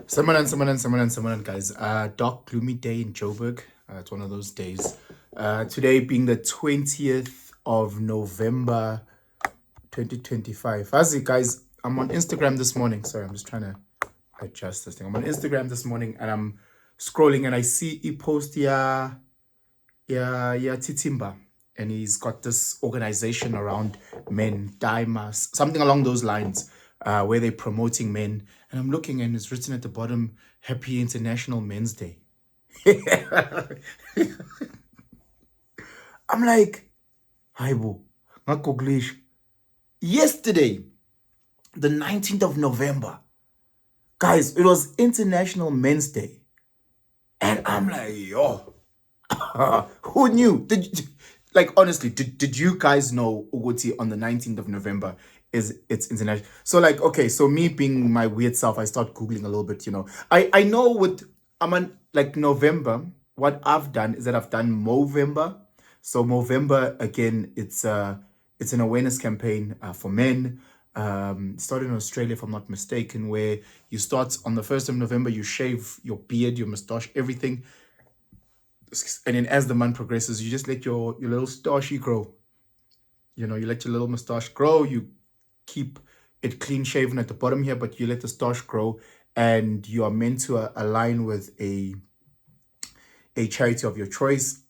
Someone, guys. Dark, gloomy day in Joburg. It's one of those days. Today being the 20th of November, 2025. As it, guys, I'm on Instagram this morning. Sorry, I'm just trying to adjust this thing. I'm on Instagram this morning and I'm scrolling and I see he post Titimba. And he's got this organization around men, Daimas, something along those lines, where they're promoting men. And I'm looking and it's written at the bottom, Happy International Men's Day. I'm like, Haibo, ngakoglish. Yesterday, the 19th of November, guys, it was International Men's Day. And I'm like, yo, who knew? Like, honestly, did you guys know Uguti on the 19th of November it's international? So like, okay, so me being my weird self, I start Googling a little bit, I know I'm on like November, what I've done is that I've done Movember. So Movember, again, it's an awareness campaign for men. Started in Australia, if I'm not mistaken, where you start on the 1st of November, you shave your beard, your mustache, everything. And then as the month progresses, you just let your little mustache grow. You let your little mustache grow. You keep it clean shaven at the bottom here, but you let the mustache grow, and you are meant to align with a charity of your choice.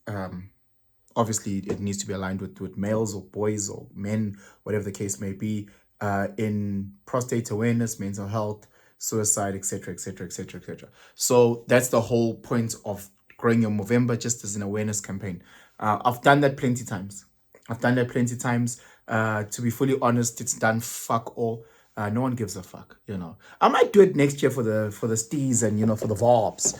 Obviously, it needs to be aligned with males or boys or men, whatever the case may be, in prostate awareness, mental health, suicide, etc., etc., etc., etc. So that's the whole point of growing your Movember, just as an awareness campaign. I've done that plenty times. To be fully honest, it's done fuck all. No one gives a fuck, I might do it next year for the stees and for the varbs,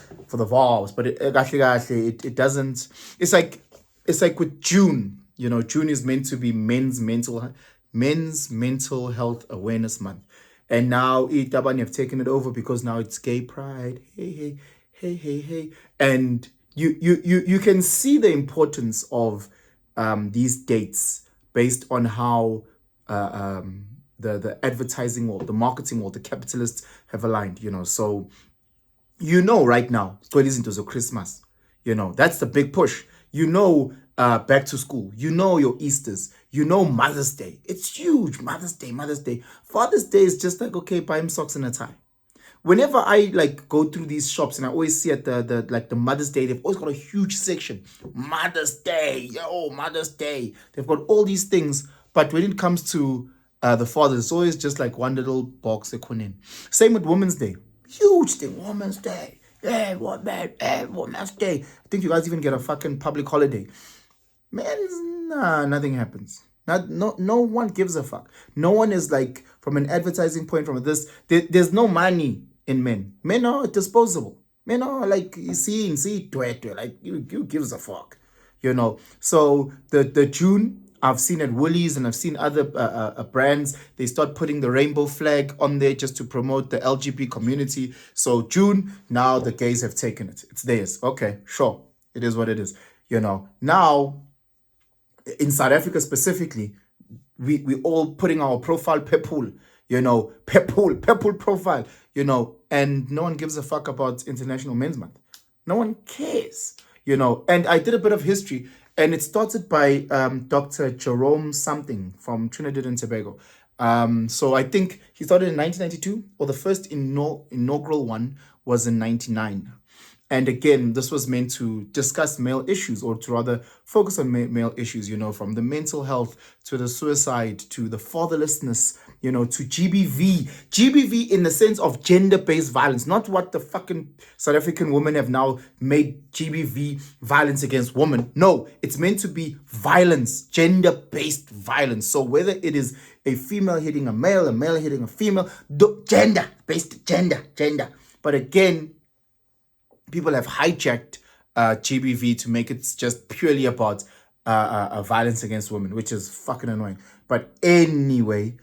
but it doesn't. It's like with June. June is meant to be men's mental health awareness month, and now Itabani have taken it over because now it's gay pride. Hey, and you can see the importance of these dates based on how the advertising or the marketing or the capitalists have aligned. So right now, so it isn't as a Christmas. That's the big push. Back to school. Your Easters. Mother's Day. It's huge. Mother's Day. Father's Day is just like, okay, buy him socks and a tie. Whenever I like go through these shops and I always see at the Mother's Day, they've always got a huge section. Mother's Day, Mother's Day. They've got all these things, but when it comes to the fathers, it's always just like one little box they put in. Same with Women's Day, huge thing. Women's Day, Women's Day. I think you guys even get a fucking public holiday. Man, nothing happens. No one gives a fuck. No one is like, from an advertising point, from this, there's no money in men. Men are disposable. Men are like, see, like, you gives a fuck, So the June, I've seen at Woolies and I've seen other brands, they start putting the rainbow flag on there just to promote the LGBT community. So June, now the gays have taken it. It's theirs. Okay, sure. It is what it is. Now, in South Africa specifically, we all putting our profile pepul, pepul profile, and no one gives a fuck about International Men's Month. No one cares, And I did a bit of history, and it started by Dr. Jerome something from Trinidad and Tobago. So I think he started in 1992, or the first inaugural one was in 1999. And again, this was meant to discuss male issues, or to rather focus on male issues, from the mental health to the suicide to the fatherlessness, to GBV. GBV in the sense of gender-based violence, not what the fucking South African women have now made GBV, violence against women. No, it's meant to be violence, gender-based violence. So whether it is a female hitting a male hitting a female, gender-based gender. But again, people have hijacked GBV to make it just purely about violence against women, which is fucking annoying. But anyway,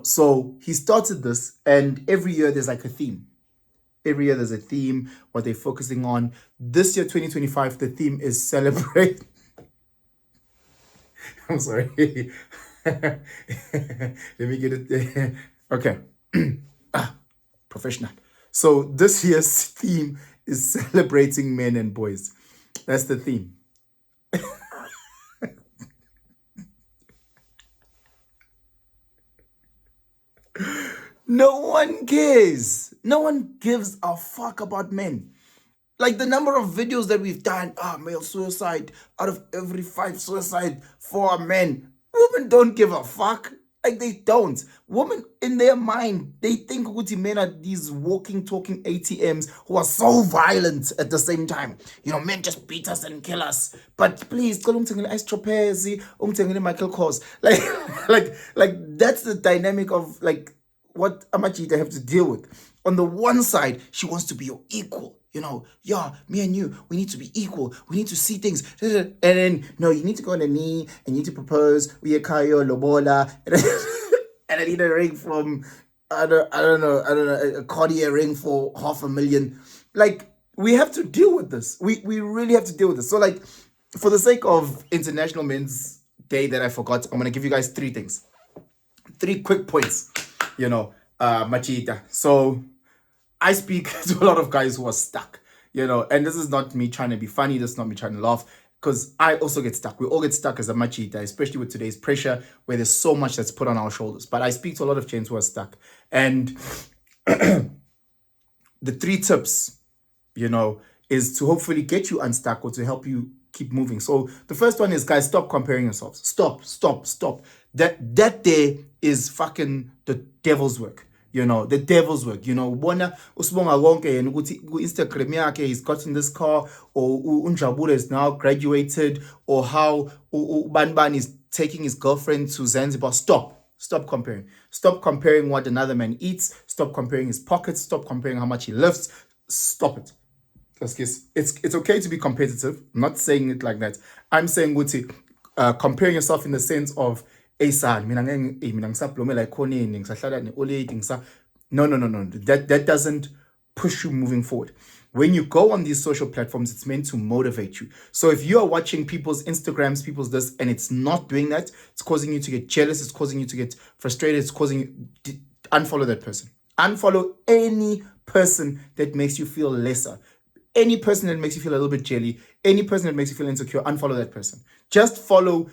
so he started this, and every year there's like a theme. Every year there's a theme, what they're focusing on. This year, 2025, the theme is celebrate. I'm sorry. Let me get it there. Okay. Professional. So this year's theme is celebrating men and boys. That's the theme. No one cares. No one gives a fuck about men. Like the number of videos that we've done, male suicide, out of every 5 suicide, 4 are men. Women don't give a fuck. Like they don't. Women in their mind, they think Guti men are these walking, talking ATMs who are so violent at the same time. You know, men just beat us and kill us. But please, call ice trapezi, Michael Kors. Like that's the dynamic of like what Amachita have to deal with. On the one side, she wants to be your equal. You know, yeah, me and you, we need to be equal. We need to see things. And then, no, you need to go on a knee and you need to propose. We kayo lobola. And I need a ring from, I don't know, a Cartier ring for $500,000. Like, we have to deal with this. We really have to deal with this. So, like, for the sake of International Men's Day that I forgot, I'm going to give you guys 3 things. 3 quick points, you know, Machita. So I speak to a lot of guys who are stuck, you know, and this is not me trying to be funny. This is not me trying to laugh, because I also get stuck. We all get stuck as a Machita, especially with today's pressure where there's so much that's put on our shoulders. But I speak to a lot of gents who are stuck. And the 3 tips, you know, is to hopefully get you unstuck or to help you keep moving. So the first one is, guys, stop comparing yourselves. Stop. That there is fucking the devil's work. You know, the devil's work. You know, bona usibonga konke and Instagram yakhe, he's gotten this car, or Unjabula is now graduated, or how Banban is taking his girlfriend to Zanzibar. Stop comparing. Stop comparing what another man eats. Stop comparing his pockets. Stop comparing how much he lifts. Stop it. It's okay to be competitive. I'm not saying it like that. I'm saying Guti, comparing yourself in the sense of no. That doesn't push you moving forward. When you go on these social platforms, it's meant to motivate you. So if you are watching people's Instagrams, people's this, and it's not doing that, it's causing you to get jealous, it's causing you to get frustrated, it's causing you to unfollow that person. Unfollow any person that makes you feel lesser. Any person that makes you feel a little bit jelly, any person that makes you feel insecure, unfollow that person. Just follow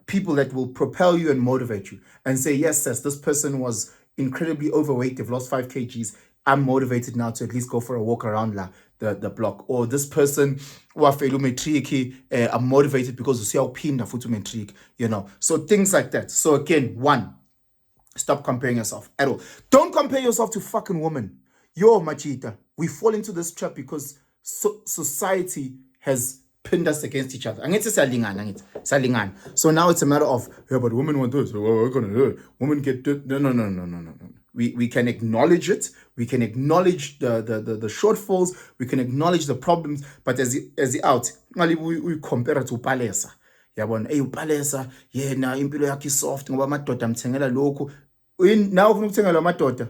people that will propel you and motivate you and say, yes, sis, this person was incredibly overweight. They've lost 5 kgs. I'm motivated now to at least go for a walk around the block. Or this person, I'm motivated because you see how pinned metric, you know. So things like that. So again, 1, stop comparing yourself at all. Don't compare yourself to fucking women. Yo, Machita, we fall into this trap because society has pinned us against each other. So now it's a matter of, yeah, but women want this. Women get this. No. We can acknowledge it. We can acknowledge the shortfalls. We can acknowledge the problems. But as the out, we compare it to palesa. Yabona, upalesa, yena impilo yakhe soft ngoba amadoda amthengela lokhu. Now ufuna ukuthengela amadoda.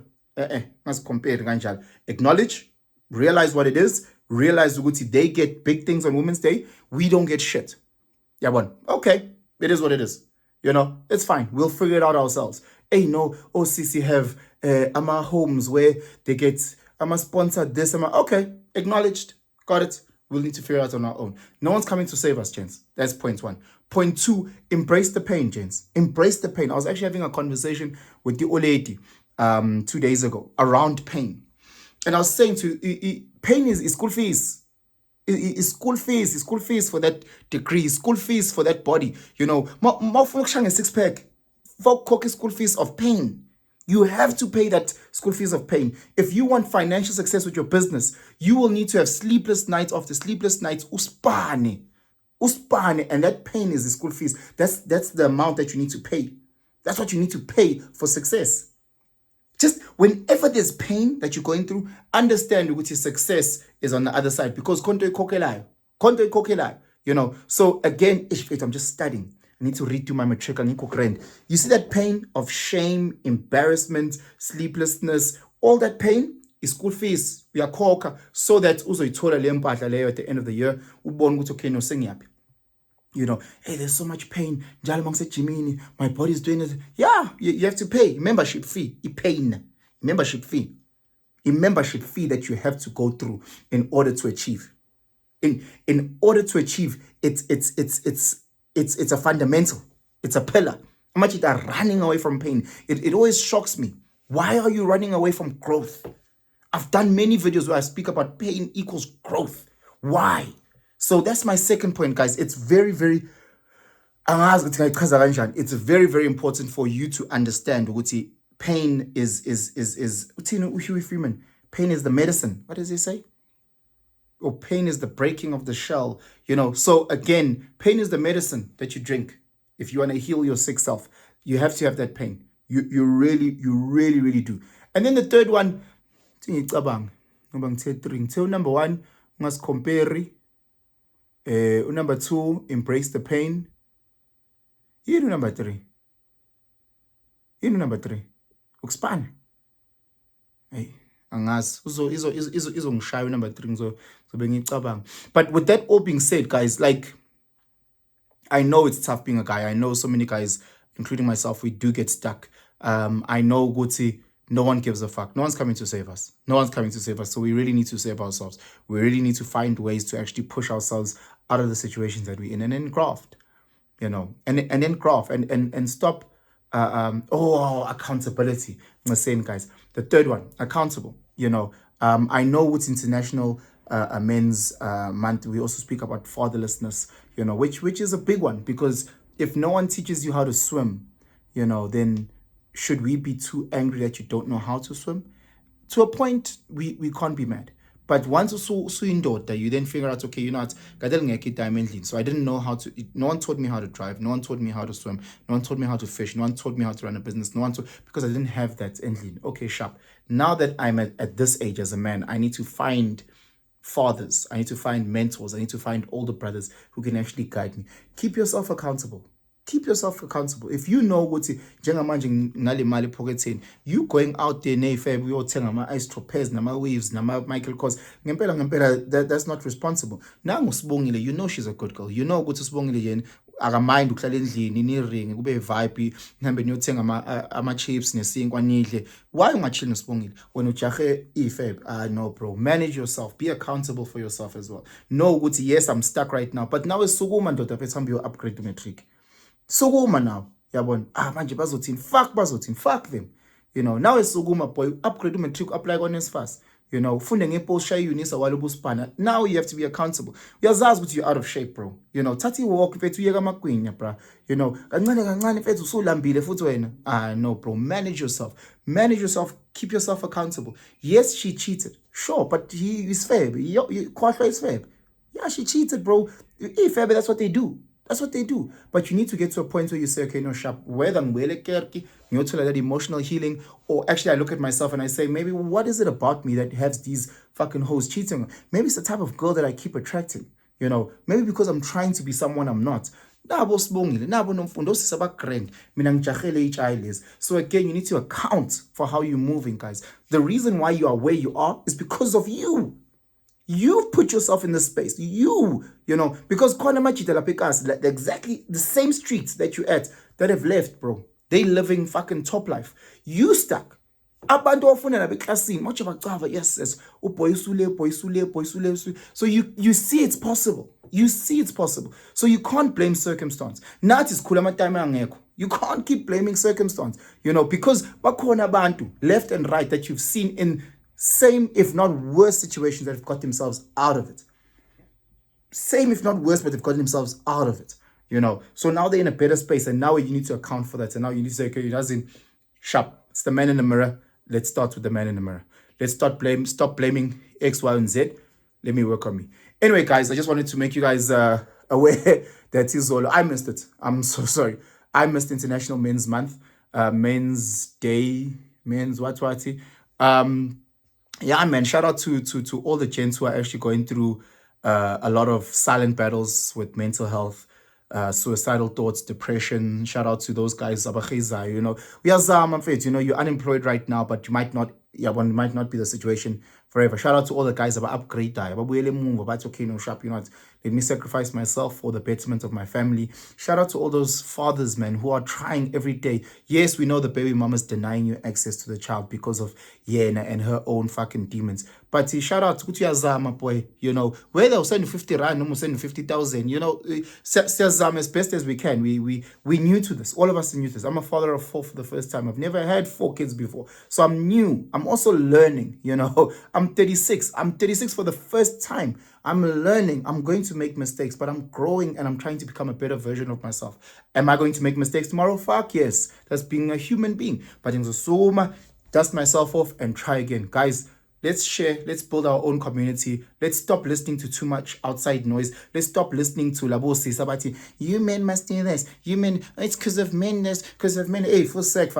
Compare kanjalo. Acknowledge, realize what it is. Realize ukuthi they get big things on Women's Day. We don't get shit. Yabona. Okay, it is what it is. You know, it's fine. We'll figure it out ourselves. Hey, no, OCC have ama homes where they get ama sponsored this. Okay, acknowledged. Got it. We'll need to figure it out on our own. No one's coming to save us, gents. That's point 1. Point 2, embrace the pain, gents. Embrace the pain. I was actually having a conversation with the old lady 2 days ago around pain. And I was saying pain is school fees. It's school fees. It's school fees for that degree. School fees for that body. You know, more function a 6-pack. For cookie school fees of pain. You have to pay that school fees of pain. If you want financial success with your business, you will need to have sleepless nights after sleepless nights. Uspane. And that pain is the school fees. That's the amount that you need to pay. That's what you need to pay for success. Just whenever there's pain that you're going through, understand which is success is on the other side. Because konto kokelayo. You know, so again, I'm just studying. I need to redo my matric. You see that pain of shame, embarrassment, sleeplessness, all that pain is school fees. We are koka so that uzoyithola le mpahla leyo at the end of the year. Ubone ukuthi okay no sengiyaphi. You know, hey, there's so much pain. My body's doing it. Yeah, you have to pay membership fee. Membership fee. a membership fee that you have to go through in order to achieve. In order to achieve, it's a fundamental, it's a pillar. How much are running away from pain? It always shocks me. Why are you running away from growth? I've done many videos where I speak about pain equals growth. Why? So that's my second point, guys. It's very, very it's very, very important for you to understand ukuthi pain is Huey Freeman. Pain is the medicine. What does he say? Or pain is the breaking of the shell. So again, pain is the medicine that you drink. If you want to heal your sick self, you have to have that pain. You really do. And then the third one, number one, must compare. Number two, embrace the pain. Number three. Expand. Hey, angazi izongishaya number 3 so bengicabanga. But with that all being said, guys, like, I know it's tough being a guy. I know so many guys, including myself, we do get stuck. I know Guti, no one gives a fuck. No one's coming to save us. So we really need to save ourselves. We really need to find ways to actually push ourselves out of the situations that we're in and then graft, and then graft and stop. Accountability. I'm saying, guys, the third one, accountable. I know it's International Men's Month. We also speak about fatherlessness, which is a big one, because if no one teaches you how to swim, then should we be too angry that you don't know how to swim? To a point, we can't be mad. But once you in daughter, you then figure out, okay, so I didn't know how to, no one taught me how to drive, no one taught me how to swim, no one taught me how to fish, no one taught me how to run a business, because I didn't have that endling. Okay, sharp. Now that I'm at this age as a man, I need to find fathers, I need to find mentors, I need to find older brothers who can actually guide me. Keep yourself accountable. If you know what you going out there we all tell my ice tropez, nama waves, nama Michael Kors, that's not responsible. Now you know she's a good girl. You know what to akamind uhlala endlini niring kube vibe nihambe niyothenga ama chips nesinkwa nidle. Why ungachill noSibongile when ujahe ifeb? No bro, manage yourself, be accountable for yourself as well. Know ukuthi yes, I'm stuck right now, but now esukuma ndoda phethe hambe upgrade matric. Sukuma now, yabona. Manje bazothini? Fuck them. Now esukuma boy, upgrade matric, apply on fast. Ufunde ngepost shaya unisa wale buspana. Now you have to be accountable. Uyazazi ukuthi you're out of shape, bro. Thathi walk mfethu uyeka amagwinya, bro. Kancane mfethu usulambile futhi wena. No bro, manage yourself. Keep yourself accountable. Yes, she cheated. Sure, but he is fair. Khohlwa is fair. Yeah, she cheated, bro. Fair, that's what they do. But you need to get to a point where you say, okay, no, sharp, whether I'm that emotional healing, or actually I look at myself and I say, maybe what is it about me that has these fucking hoes cheating? Maybe it's the type of girl that I keep attracting. Maybe because I'm trying to be someone I'm not. So again, you need to account for how you're moving, guys. The reason why you are where you are is because of you. You've put yourself in this space. Because exactly the same streets that you at that have left, bro. They living fucking top life. You stuck. Abantu ofuna nabeklasini, much of a yes, boy sule. So you see it's possible. So you can't blame circumstance. Nathi sikhula amatime angekho. You can't keep blaming circumstance. Because bakhona abantu left and right that you've seen in same, if not worse, situations that have got themselves out of it. Same, if not worse, but they've gotten themselves out of it. So now they're in a better space, and now you need to account for that. And now you need to say, okay, it doesn't sharp. It's the man in the mirror. Let's start with the man in the mirror. Let's stop blaming X, Y, and Z. Let me work on me. Anyway, guys, I just wanted to make you guys aware that Izolo, I missed it. I'm so sorry. I missed International Men's Month, Men's Day, Men's Watwati. Yeah, man, shout out to all the gents who are actually going through a lot of silent battles with mental health, suicidal thoughts, depression. Shout out to those guys. We are you're unemployed right now, but you might not be the situation forever. Shout out to all the guys about upgrade die. About move, about okay, no sharp, you know what? Let me sacrifice myself for the betterment of my family. Shout out to all those fathers, man, who are trying every day. Yes, we know the baby mama's denying you access to the child because of Yena and her own fucking demons. But shout out to Kutiyazama, boy. You know, where they'll send 50 rand, no send 50,000. You know, Siyazama as best as we can. We new to this. All of us are new to this. I'm a father of 4 for the first time. I've never had 4 kids before. So I'm new. I'm also learning, you know. I'm 36. I'm 36 for the first time. I'm learning. I'm going to make mistakes, but I'm growing and I'm trying to become a better version of myself. Am I going to make mistakes tomorrow? Fuck yes. That's being a human being. But in the Suma, dust myself off and try again. Guys, let's share. Let's build our own community. Let's stop listening to too much outside noise. Let's stop listening to Labosi Sabati. You men must do this. You men, it's because of men. Because of men. Hey, full sec.